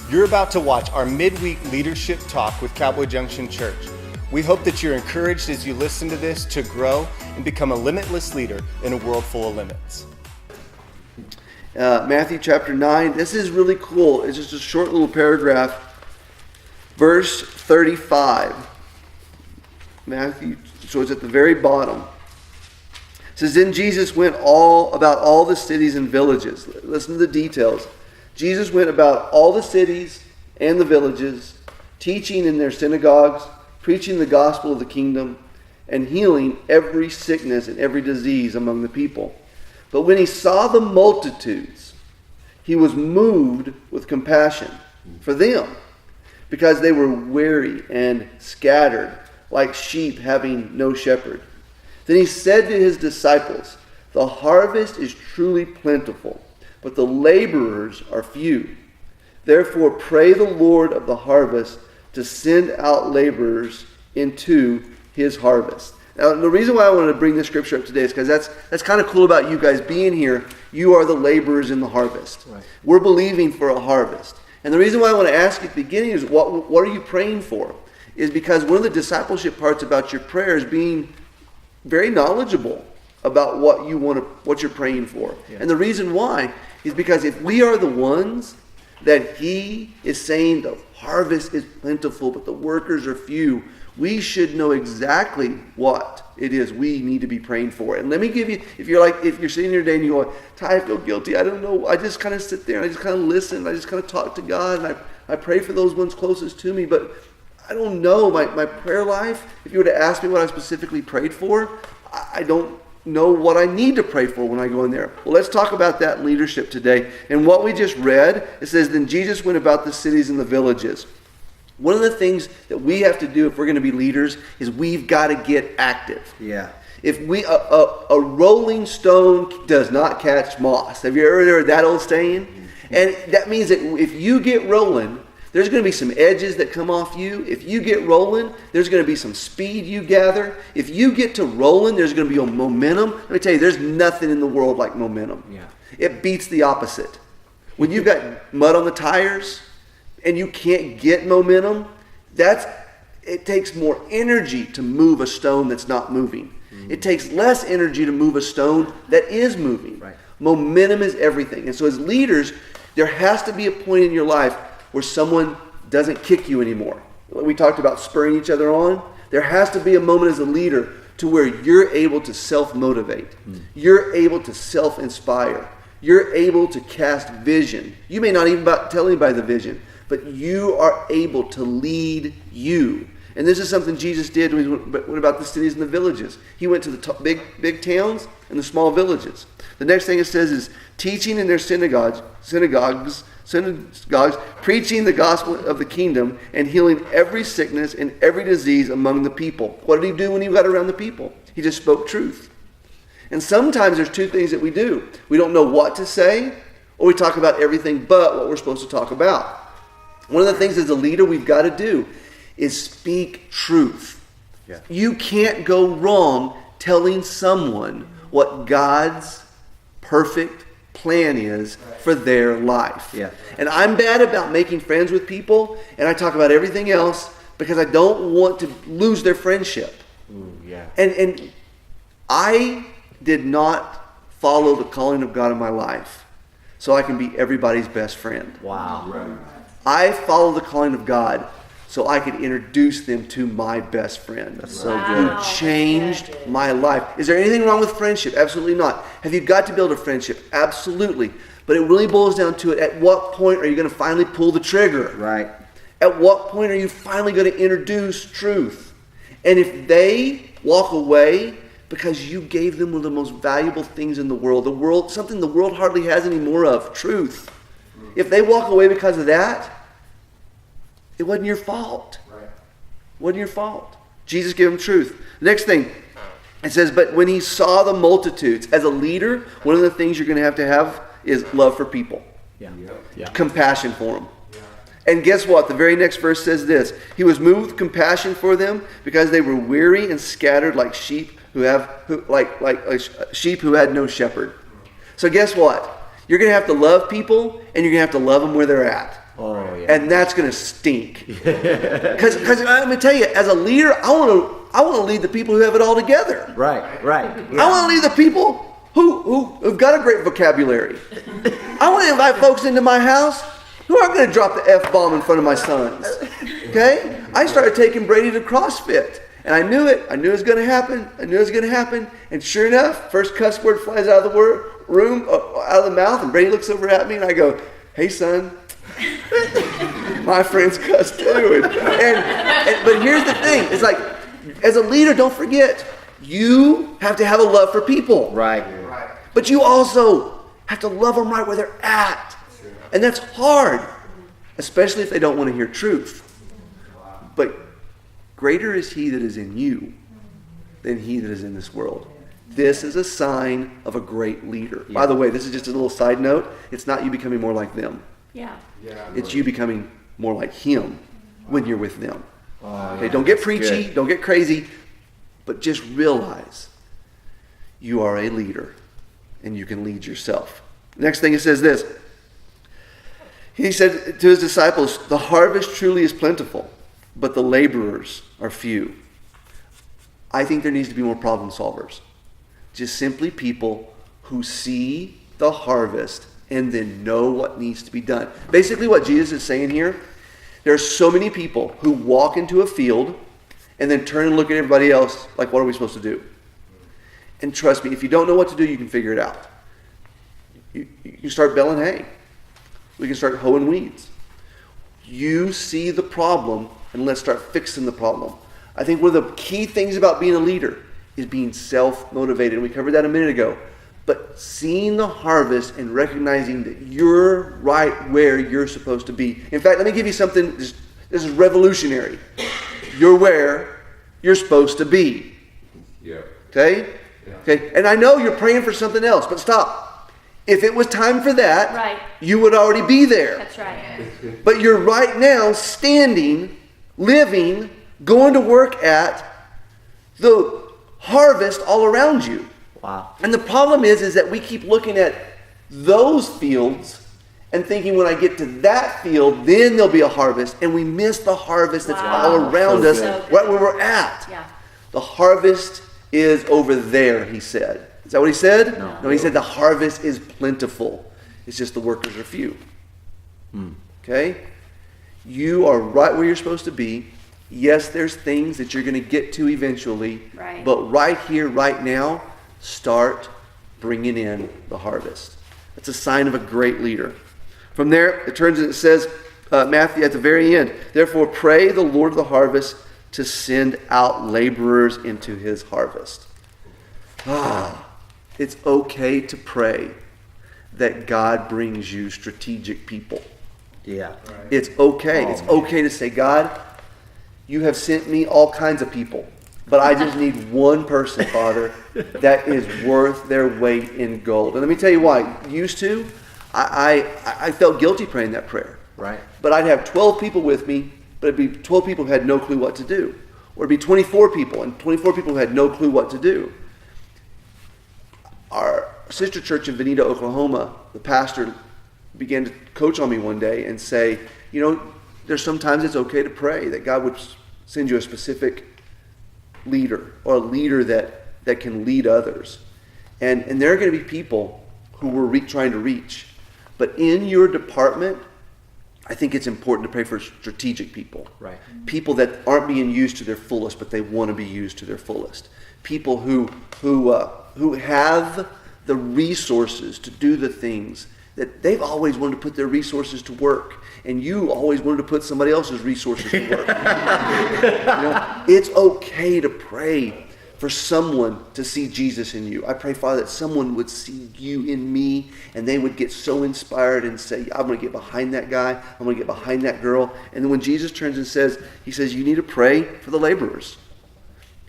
You're about to watch our midweek leadership talk with Cowboy Junction Church. We hope that you're encouraged as you listen to this to grow and become a limitless leader in a world full of limits. Matthew chapter 9. This is really cool. It's just a short little paragraph. Verse 35. Matthew, so it's at the very bottom. It says, Then Jesus went about all the cities and villages. Listen to the details. Jesus went about all the cities and the villages, teaching in their synagogues, preaching the gospel of the kingdom, and healing every sickness and every disease among the people. But when he saw the multitudes, he was moved with compassion for them, because they were weary and scattered, like sheep having no shepherd. Then he said to his disciples, The harvest is truly plentiful, but the laborers are few. Therefore pray the Lord of the harvest to send out laborers into his harvest. Now, the reason why I wanted to bring this scripture up today is because that's kind of cool about you guys being here. You are the laborers in the harvest. Right. We're believing for a harvest. And the reason why I want to ask you at the beginning is what are you praying for? Is because one of the discipleship parts about your prayer is being very knowledgeable about what you're praying for. Yeah. And the reason why is because if we are the ones that he is saying the harvest is plentiful but the workers are few, we should know exactly what it is we need to be praying for. And let me give you, if you're sitting here today and you go, Ty, I feel guilty, I don't know, I just kind of sit there and I just kind of listen, I just kind of talk to God, and I pray for those ones closest to me, but I don't know my prayer life. If you were to ask me what I specifically prayed for, I don't know what I need to pray for when I go in there. Well, let's talk about that in leadership today. And what we just read, it says, Then Jesus went about the cities and the villages. One of the things that we have to do if we're going to be leaders is we've got to get active. Yeah. If a rolling stone does not catch moss. Have you ever heard that old saying? And that means that if you get rolling, there's going to be some edges that come off you. If you get rolling, there's going to be some speed you gather. If you get to rolling, there's going to be a momentum. Let me tell you, there's nothing in the world like momentum. Yeah. It beats the opposite. When you've got mud on the tires and you can't get momentum, it takes more energy to move a stone that's not moving. Mm-hmm. It takes less energy to move a stone that is moving. Right. Momentum is everything. And so as leaders, there has to be a point in your life where someone doesn't kick you anymore. We talked about spurring each other on. There has to be a moment as a leader to where you're able to self-motivate. You're able to self-inspire. You're able to cast vision. You may not even tell anybody the vision, but you are able to lead you. And this is something Jesus did when he went about the cities and the villages. He went to the big towns and the small villages. The next thing it says is teaching in their synagogues, preaching the gospel of the kingdom and healing every sickness and every disease among the people. What did he do when he got around the people? He just spoke truth. And sometimes there's two things that we do. We don't know what to say, or we talk about everything but what we're supposed to talk about. One of the things as a leader we've got to do is speak truth. Yeah. You can't go wrong telling someone what God's perfect plan is for their life. Yeah. And I'm bad about making friends with people, and I talk about everything else because I don't want to lose their friendship. Ooh, yeah. And I did not follow the calling of God in my life so I can be everybody's best friend. Wow. Right. I follow the calling of God so I could introduce them to my best friend. That's so good. Who changed my life. Is there anything wrong with friendship? Absolutely not. Have you got to build a friendship? Absolutely. But it really boils down to it. At what point are you going to finally pull the trigger? Right. At what point are you finally going to introduce truth? And if they walk away because you gave them one of the most valuable things in the world, something the world hardly has any more of, truth. If they walk away because of that, it wasn't your fault. Right. It wasn't your fault. Jesus gave them truth. The next thing, it says, but when he saw the multitudes, as a leader, one of the things you're going to have is love for people. Yeah. Yeah. Compassion for them. Yeah. And guess what? The very next verse says this. He was moved with compassion for them because they were weary and scattered like sheep who had no shepherd. So guess what? You're going to have to love people, and you're going to have to love them where they're at. Oh, yeah. And that's going to stink. Because I'm going to tell you, as a leader, I want to lead the people who have it all together. Right. Yeah. I want to lead the people who've got a great vocabulary. I want to invite folks into my house who aren't going to drop the F-bomb in front of my sons. Okay? I started taking Brady to CrossFit. And I knew it. I knew it was going to happen. And sure enough, first cuss word flies out of the room, out of the mouth, and Brady looks over at me, and I go, "Hey, son, my friends cuss too." But here's the thing. It's like, as a leader, don't forget, you have to have a love for people. Right. But you also have to love them right where they're at. And that's hard, especially if they don't want to hear truth. But greater is he that is in you than he that is in this world. This is a sign of a great leader. Yeah. By the way, this is just a little side note. It's not you becoming more like them. Yeah. It's you becoming more like him when you're with them. Okay, Yeah, don't get preachy, good. don't get crazy, but just realize you are a leader and you can lead yourself. Next thing it says this. He said to his disciples, "The harvest truly is plentiful, but the laborers are few." I think there needs to be more problem solvers. Just simply people who see the harvest and then know what needs to be done. Basically what Jesus is saying here, there are so many people who walk into a field and then turn and look at everybody else like, what are we supposed to do? And trust me, if you don't know what to do, you can figure it out. You start baling hay. We can start hoeing weeds. You see the problem, and let's start fixing the problem. I think one of the key things about being a leader is being self-motivated. And we covered that a minute ago. But seeing the harvest and recognizing that you're right where you're supposed to be. In fact, let me give you something. This is revolutionary. You're where you're supposed to be. Yeah. Okay? Yeah. Okay. And I know you're praying for something else, but stop. If it was time for that, Right. you would already be there. That's right. But you're right now standing, living, going to work at the harvest all around you. Wow. And the problem is that we keep looking at those fields and thinking when I get to that field, then there'll be a harvest. And we miss the harvest that's Wow. all around So us, good. right where we're at. Yeah. The harvest is over there, he said. Is that what he said? No. He said the harvest is plentiful. It's just the workers are few. Okay? You are right where you're supposed to be. Yes, there's things that you're going to get to eventually. Right. But right here, right now, start bringing in the harvest. That's a sign of a great leader. From there, it turns and it says, Matthew at the very end, "Therefore pray the Lord of the harvest to send out laborers into his harvest." It's okay to pray that God brings you strategic people. Yeah. It's okay. It's okay to say, "God, you have sent me all kinds of people, but I just need one person, Father, that is worth their weight in gold." And let me tell you why. Used to, I felt guilty praying that prayer. Right. But I'd have 12 people with me, but it'd be 12 people who had no clue what to do. Or it'd be 24 people, and 24 people who had no clue what to do. Our sister church in Veneta, Oklahoma, the pastor began to coach on me one day and say, there's sometimes it's okay to pray that God would send you a specific leader or a leader that can lead others. And there are going to be people who we're trying to reach. But in your department, I think it's important to pray for strategic people. Right. People that aren't being used to their fullest, but they want to be used to their fullest. People who have the resources to do the things that they've always wanted to put their resources to work. And you always wanted to put somebody else's resources to work. It's okay to pray for someone to see Jesus in you. I pray, Father, that someone would see you in me and they would get so inspired and say, "I'm going to get behind that guy. I'm going to get behind that girl." And then when Jesus turns and says, he says, "You need to pray for the laborers."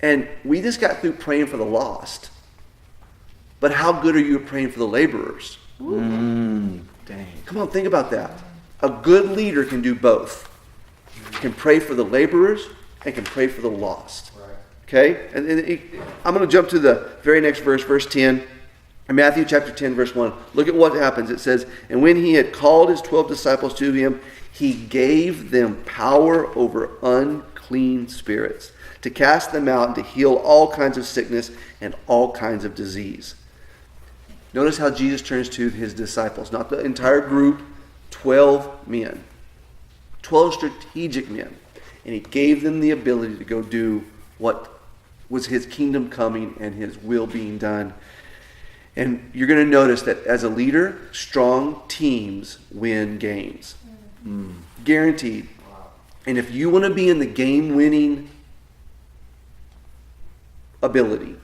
And we just got through praying for the lost. But how good are you at praying for the laborers? Dang. Come on, think about that. A good leader can do both. Can pray for the laborers and can pray for the lost. Okay? And I'm going to jump to the very next verse, verse 10. In Matthew chapter 10, verse 1, look at what happens. It says, "And when he had called his 12 disciples to him, he gave them power over unclean spirits, to cast them out and to heal all kinds of sickness and all kinds of disease." Notice how Jesus turns to his disciples, not the entire group, 12 men, 12 strategic men. And he gave them the ability to go do what was his kingdom coming and his will being done. And you're going to notice that as a leader, strong teams win games. Guaranteed. And if you want to be in the game-winning ability,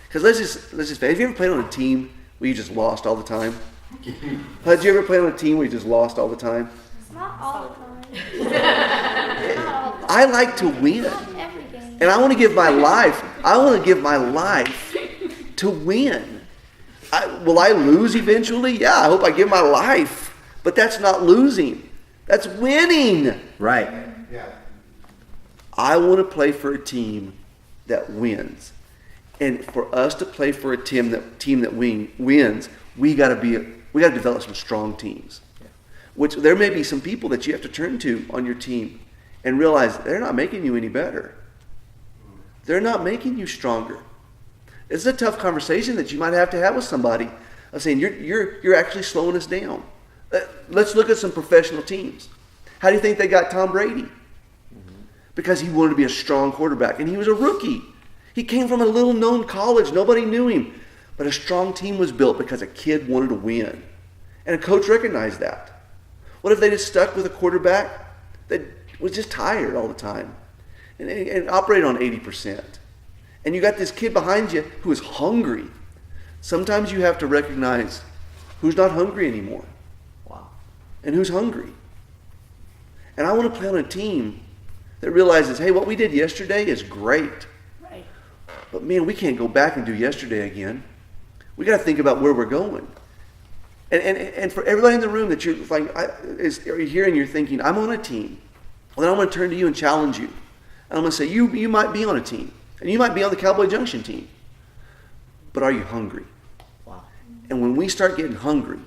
because let's just face, have you ever played on a team where you just lost all the time? Did you ever play on a team where you just lost all the time? It's not all the time. I like to win. Not every game. And I want to give my life. I want to give my life to win. Will I lose eventually? Yeah, I hope I give my life. But that's not losing. That's winning. Right. I want to play for a team that wins. And for us to play for a team that wins, we got to develop some strong teams. Which there may be some people that you have to turn to on your team and realize they're not making you any better. They're not making you stronger. It's a tough conversation that you might have to have with somebody. I'm saying you're actually slowing us down. Let's look at some professional teams. How do you think they got Tom Brady? Because he wanted to be a strong quarterback, and he was a rookie. He came from a little known college. Nobody knew him. But a strong team was built because a kid wanted to win. And a coach recognized that. What if they just stuck with a quarterback that was just tired all the time and operated on 80%? And you got this kid behind you who is hungry. Sometimes you have to recognize who's not hungry anymore. Wow. And who's hungry. And I want to play on a team that realizes, hey, what we did yesterday is great. Right. But man, we can't go back and do yesterday again. We got to think about where we're going. And for everybody in the room that you're here and you're thinking, I'm on a team. Well, then I'm going to turn to you and challenge you. And I'm going to say, you might be on a team. And you might be on the Cowboy Junction team. But are you hungry? Wow. And when we start getting hungry,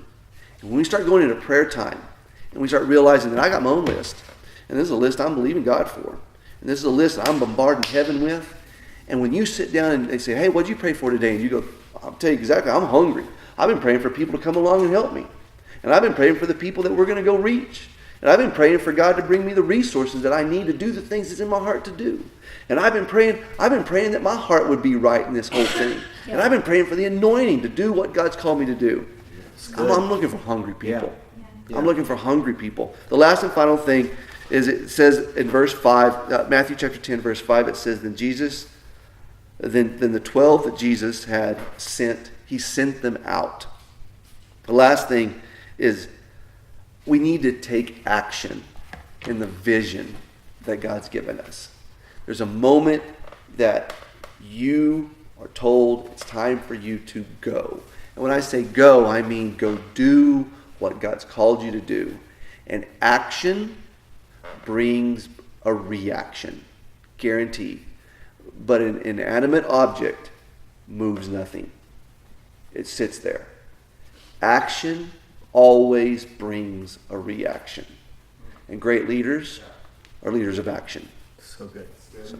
and when we start going into prayer time, and we start realizing that I got my own list, and this is a list I'm believing God for, and this is a list that I'm bombarding heaven with, and when you sit down and they say, hey, what'd you pray for today? And you go, I'll tell you exactly, I'm hungry. I've been praying for people to come along and help me. And I've been praying for the people that we're going to go reach. And I've been praying for God to bring me the resources that I need to do the things that's in my heart to do. And I've been praying that my heart would be right in this whole thing. And I've been praying for the anointing to do what God's called me to do. I'm looking for hungry people. Yeah. I'm looking for hungry people. The last and final thing is it says in verse 5, Matthew chapter 10, verse 5, it says, Then the 12 that Jesus had sent, he sent them out. The last thing is we need to take action in the vision that God's given us. There's a moment that you are told it's time for you to go. And when I say go, I mean go do what God's called you to do. And action brings a reaction, guaranteed. But an inanimate object moves nothing. It sits there. Action always brings a reaction. And great leaders are leaders of action. So good. So